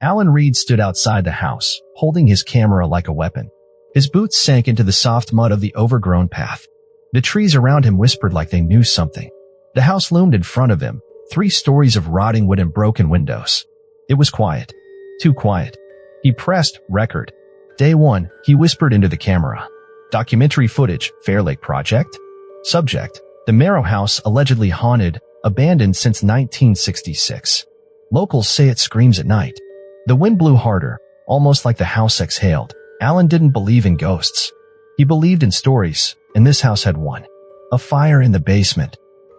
Alan Reed stood outside the house, holding his camera like a weapon. His boots sank into the soft mud of the overgrown path. The trees around him whispered like they knew something. The house loomed in front of him, 3 stories of rotting wood and broken windows. It was quiet. Too quiet. He pressed record. Day 1, he whispered into the camera. Documentary footage, Fair Lake Project. Subject, the Marrow House allegedly haunted, abandoned since 1966. Locals say it screams at night. The wind blew harder, almost like the house exhaled. Alan didn't believe in ghosts. He believed in stories, and this house had one. A fire in the basement.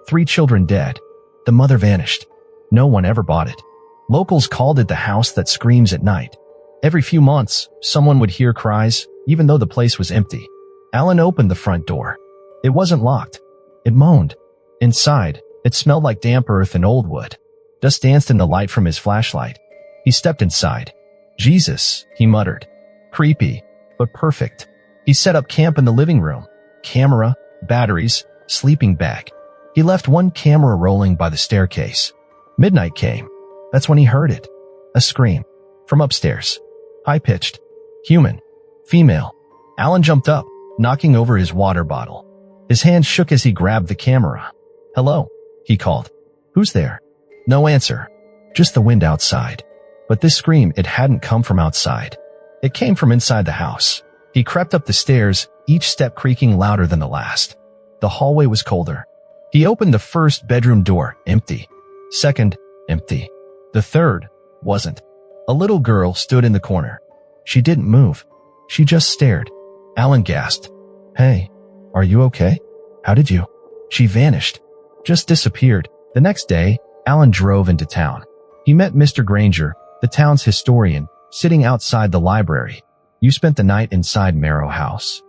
3 children dead. The mother vanished. No one ever bought it. Locals called it the house that screams at night. Every few months, someone would hear cries, even though the place was empty. Alan opened the front door. It wasn't locked. It moaned. Inside, it smelled like damp earth and old wood. Dust danced in the light from his flashlight. He stepped inside. Jesus, he muttered. Creepy, but perfect. He set up camp in the living room. Camera, batteries, sleeping bag. He left one camera rolling by the staircase. Midnight came. That's when he heard it. A scream. From upstairs. High-pitched. Human. Female. Alan jumped up, knocking over his water bottle. His hand shook as he grabbed the camera. Hello, he called. Who's there? No answer. Just the wind outside. But this scream, it hadn't come from outside. It came from inside the house. He crept up the stairs, each step creaking louder than the last. The hallway was colder. He opened the first bedroom door, empty. Second, empty. The third wasn't. A little girl stood in the corner. She didn't move. She just stared. Alan gasped. Hey, are you okay? How did you? She vanished. Just disappeared. The next day, Alan drove into town. He met Mr. Granger, the town's historian, sitting outside the library. You spent the night inside Marrow House?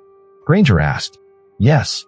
Granger asked. Yes.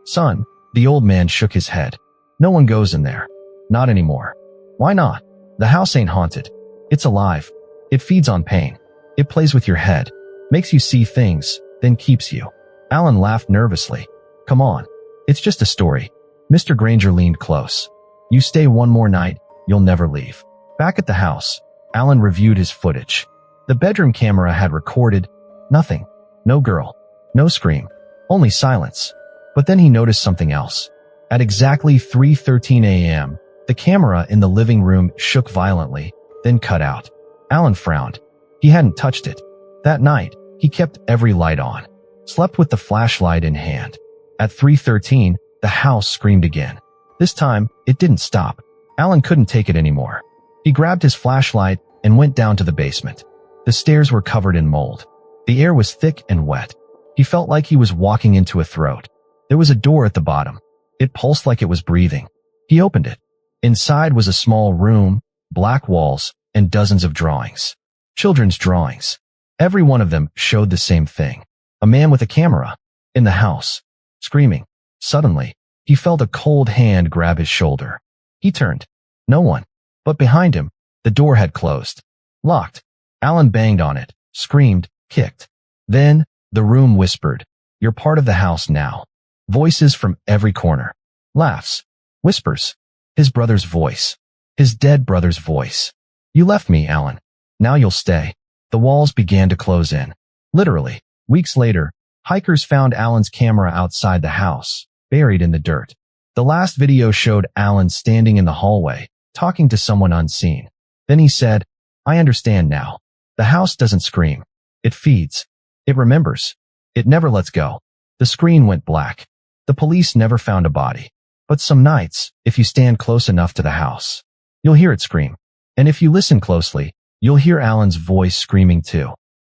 Son, the old man shook his head. No one goes in there. Not anymore. Why not? The house ain't haunted. It's alive. It feeds on pain. It plays with your head, makes you see things, then keeps you. Alan laughed nervously. Come on. It's just a story. Mr. Granger leaned close. You stay one more night, you'll never leave. Back at the house, Alan reviewed his footage. The bedroom camera had recorded nothing. No girl. No scream. Only silence. But then he noticed something else. At exactly 3:13 a.m., the camera in the living room shook violently, then cut out. Alan frowned. He hadn't touched it. That night, he kept every light on. Slept with the flashlight in hand. At 3:13, the house screamed again. This time, it didn't stop. Alan couldn't take it anymore. He grabbed his flashlight and went down to the basement. The stairs were covered in mold. The air was thick and wet. He felt like he was walking into a throat. There was a door at the bottom. It pulsed like it was breathing. He opened it. Inside was a small room, black walls, and dozens of drawings. Children's drawings. Every one of them showed the same thing. A man with a camera. In the house. Screaming. Suddenly, he felt a cold hand grab his shoulder. He turned. No one. But behind him, the door had closed. Locked. Alan banged on it, screamed, kicked. Then, the room whispered. You're part of the house now. Voices from every corner. Laughs. Whispers. His brother's voice. His dead brother's voice. You left me, Alan. Now you'll stay. The walls began to close in. Literally. Weeks later, hikers found Alan's camera outside the house, buried in the dirt. The last video showed Alan standing in the hallway, talking to someone unseen. Then he said, I understand now. The house doesn't scream. It feeds. It remembers. It never lets go. The screen went black. The police never found a body. But some nights, if you stand close enough to the house, you'll hear it scream. And if you listen closely, you'll hear Alan's voice screaming too.